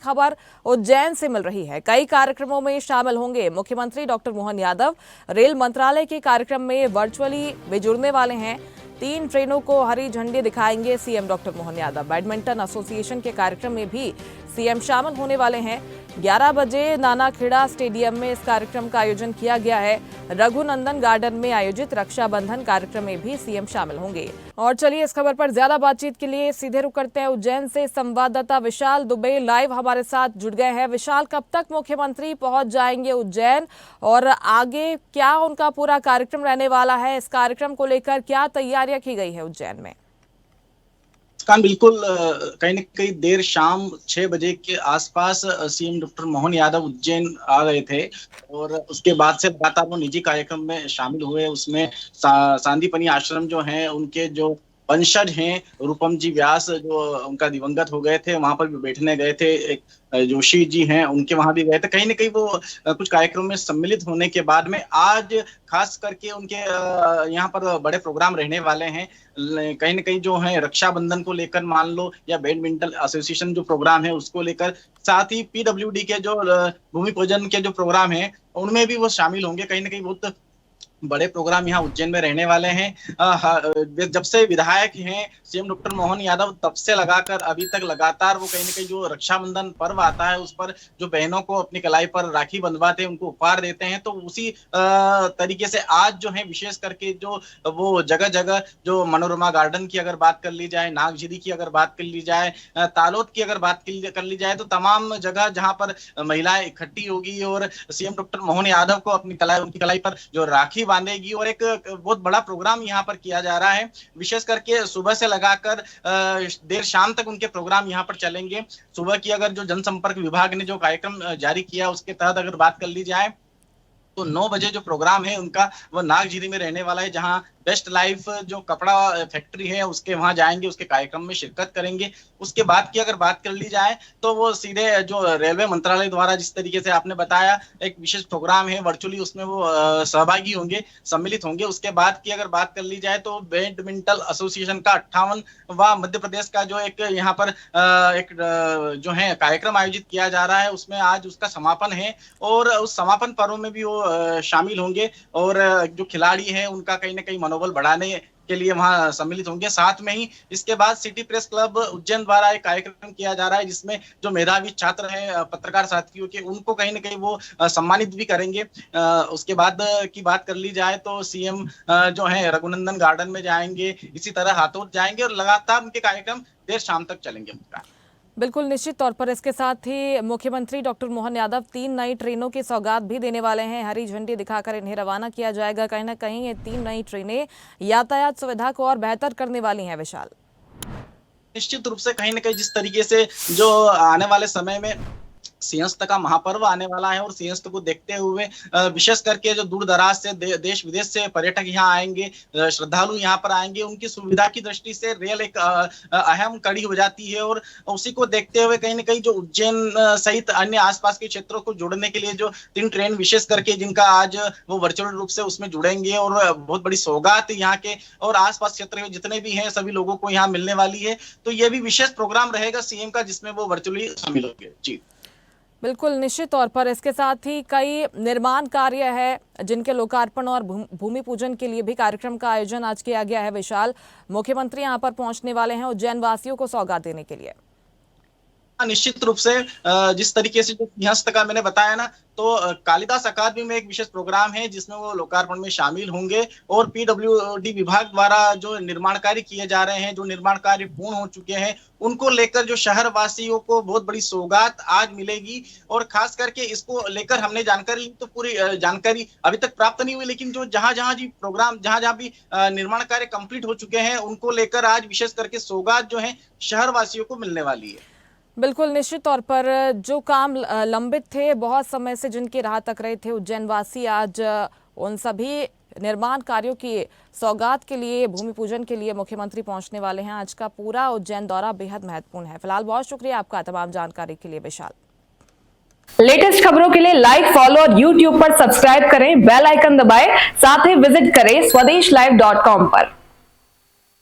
खबर उज्जैन से मिल रही है। कई कार्यक्रमों में शामिल होंगे मुख्यमंत्री डॉक्टर मोहन यादव। रेल मंत्रालय के कार्यक्रम में वर्चुअली भी जुड़ने वाले हैं। 3 ट्रेनों को हरी झंडी दिखाएंगे CM doctor Mohan Yadav. Badminton association के कार्यक्रम में भी सीएम शामिल होने वाले हैं। 11 बजे नानाखेड़ा स्टेडियम में इस कार्यक्रम का आयोजन किया गया है। रघुनंदन गार्डन में आयोजित रक्षाबंधन कार्यक्रम में भी सीएम शामिल होंगे। और चलिए इस खबर पर ज्यादा बातचीत के लिए सीधे रुक करते हैं उज्जैन से। संवाददाता विशाल दुबे लाइव हमारे साथ जुड़ गए हैं। विशाल, कब तक मुख्यमंत्री पहुंच जाएंगे उज्जैन और आगे क्या उनका पूरा कार्यक्रम रहने वाला है? इस कार्यक्रम को लेकर क्या तैयारियां की गई है उज्जैन में? बिल्कुल कहीं न कहीं देर शाम 6 बजे के आसपास सीएम डॉक्टर मोहन यादव उज्जैन आ गए थे और उसके बाद से लगातार वो निजी कार्यक्रम में शामिल हुए। उसमें सांदीपनि आश्रम जो है, उनके जो वंशज हैं रूपम जी व्यास, जो उनका दिवंगत हो गए थे, वहां पर भी बैठने गए थे। एक जोशी जी हैं, उनके वहां भी गए थे। कहीं ना कहीं वो कुछ कार्यक्रम में सम्मिलित होने के बाद में आज खास करके उनके यहाँ पर बड़े प्रोग्राम रहने वाले हैं। कहीं ना कहीं जो है रक्षाबंधन को लेकर मान लो, या बैडमिंटन एसोसिएशन जो प्रोग्राम है उसको लेकर, साथ ही पीडब्ल्यूडी के जो भूमि पूजन के जो प्रोग्राम है उनमें भी वो शामिल होंगे। कहीं ना कहीं बहुत बड़े प्रोग्राम यहाँ उज्जैन में रहने वाले हैं। जब से विधायक हैं सीएम डॉक्टर मोहन यादव, तब से लगाकर अभी तक लगातार वो कहीं ना कहीं जो रक्षाबंधन पर्व आता है उस पर जो बहनों को अपनी कलाई पर राखी बंधवाते हैं, उनको उपहार देते हैं। तो उसी तरीके से आज जो है विशेष करके जो वो जगह जगह जो मनोरमा गार्डन की अगर बात कर ली जाए, नागझिरी की अगर बात कर ली जाए, तालोद की अगर बात कर ली जाए, तो तमाम जगह जहाँ पर महिलाएं इकट्ठी होगी और सीएम डॉक्टर मोहन यादव को उनकी कलाई पर जो राखी बांधेगी, और एक बहुत बड़ा प्रोग्राम यहाँ पर किया जा रहा है। विशेष करके सुबह से लगाकर देर शाम तक उनके प्रोग्राम यहाँ पर चलेंगे। सुबह की अगर जो जनसंपर्क विभाग ने जो कार्यक्रम जारी किया उसके तहत अगर बात कर ली जाए तो 9 बजे जो प्रोग्राम है उनका वो नागझिरी में रहने वाला है, जहां बेस्ट लाइफ जो कपड़ा फैक्ट्री है उसके वहां जाएंगे, उसके कार्यक्रम में शिरकत करेंगे। उसके बाद की अगर बात कर ली जाए तो वो सीधे जो रेलवे मंत्रालय द्वारा जिस तरीके से आपने बताया एक विशेष प्रोग्राम है वर्चुअली, उसमें वो सहभागी होंगे, सम्मिलित होंगे। उसके बाद की अगर बात कर ली जाए तो बैडमिंटन एसोसिएशन का 58वां मध्य प्रदेश का जो एक यहाँ पर एक जो है कार्यक्रम आयोजित किया जा रहा है, उसमें आज उसका समापन है और उस समापन पर्व में भी वो शामिल होंगे और जो खिलाड़ी हैं उनका कहीं ना कहीं मनोबल बढ़ाने के लिए वहां सम्मिलित होंगे। साथ में ही इसके बाद सिटी प्रेस क्लब उज्जैन द्वारा एक कार्यक्रम किया जा रहा है जिसमें जो मेधावी छात्र हैं पत्रकार साथियों के, उनको कहीं ना कहीं वो सम्मानित भी करेंगे। उसके बाद की बात कर ली जाए तो सीएम जो है रघुनंदन गार्डन में जाएंगे, इसी तरह हाथोद जाएंगे और लगातार उनके कार्यक्रम देर शाम तक चलेंगे। बिल्कुल निश्चित तौर पर इसके साथ ही मुख्यमंत्री डॉक्टर मोहन यादव 3 नई ट्रेनों की सौगात भी देने वाले हैं। हरी झंडी दिखाकर इन्हें रवाना किया जाएगा। कहीं ना कहीं ये 3 नई ट्रेनें यातायात सुविधा को और बेहतर करने वाली हैं। विशाल, निश्चित रूप से कहीं ना कहीं जिस तरीके से जो आने वाले समय में सिंहस्थ का महापर्व आने वाला है और सिंहस्थ को देखते हुए विशेष करके जो दूर दराज से देश विदेश से पर्यटक यहाँ आएंगे, श्रद्धालु यहाँ पर आएंगे, उनकी सुविधा की दृष्टि से रेल एक अहम कड़ी हो जाती है। और उसी को देखते हुए कहीं ना कहीं जो उज्जैन सहित अन्य आसपास के क्षेत्रों को जोड़ने के लिए जो 3 ट्रेन विशेष करके जिनका आज वो वर्चुअल रूप से उसमें जुड़ेंगे और बहुत बड़ी सौगात यहाँ के और आसपास क्षेत्र में जितने भी हैं सभी लोगों को यहाँ मिलने वाली है। तो ये भी विशेष प्रोग्राम रहेगा सीएम का जिसमें वो वर्चुअली शामिल होंगे। जी बिल्कुल निश्चित तौर पर इसके साथ ही कई निर्माण कार्य है जिनके लोकार्पण और भूमि पूजन के लिए भी कार्यक्रम का आयोजन आज किया गया है। विशाल, मुख्यमंत्री यहां पर पहुंचने वाले हैं उज्जैन वासियों को सौगात देने के लिए। निश्चित रूप से जिस तरीके से जो सिंहस्थ का मैंने बताया ना, तो कालिदास अकादमी में एक विशेष प्रोग्राम है जिसमें वो लोकार्पण में शामिल होंगे और पीडब्ल्यूडी विभाग द्वारा जो निर्माण कार्य किए जा रहे हैं, जो निर्माण कार्य पूर्ण हो चुके हैं, उनको लेकर जो शहर वासियों को बहुत बड़ी सौगात आज मिलेगी। और खास करके इसको लेकर हमने जानकारी ली तो पूरी जानकारी अभी तक प्राप्त नहीं हुई, लेकिन जो जहां जहां जी प्रोग्राम जहां जहां भी निर्माण कार्य कंप्लीट हो चुके हैं उनको लेकर आज विशेष करके सौगात जो है शहर वासियों को मिलने वाली है। बिल्कुल निश्चित तौर पर जो काम लंबित थे, बहुत समय से जिनकी राह तक रहे थे उज्जैन वासी, आज उन सभी निर्माण कार्यों की सौगात के लिए, भूमि पूजन के लिए मुख्यमंत्री पहुंचने वाले हैं। आज का पूरा उज्जैन दौरा बेहद महत्वपूर्ण है। फिलहाल बहुत शुक्रिया आपका तमाम जानकारी के लिए विशाल। लेटेस्ट खबरों के लिए लाइक, फॉलो और यूट्यूब पर सब्सक्राइब करें, बेल आइकन दबाएं, साथ ही विजिट करें swedishlive.com पर।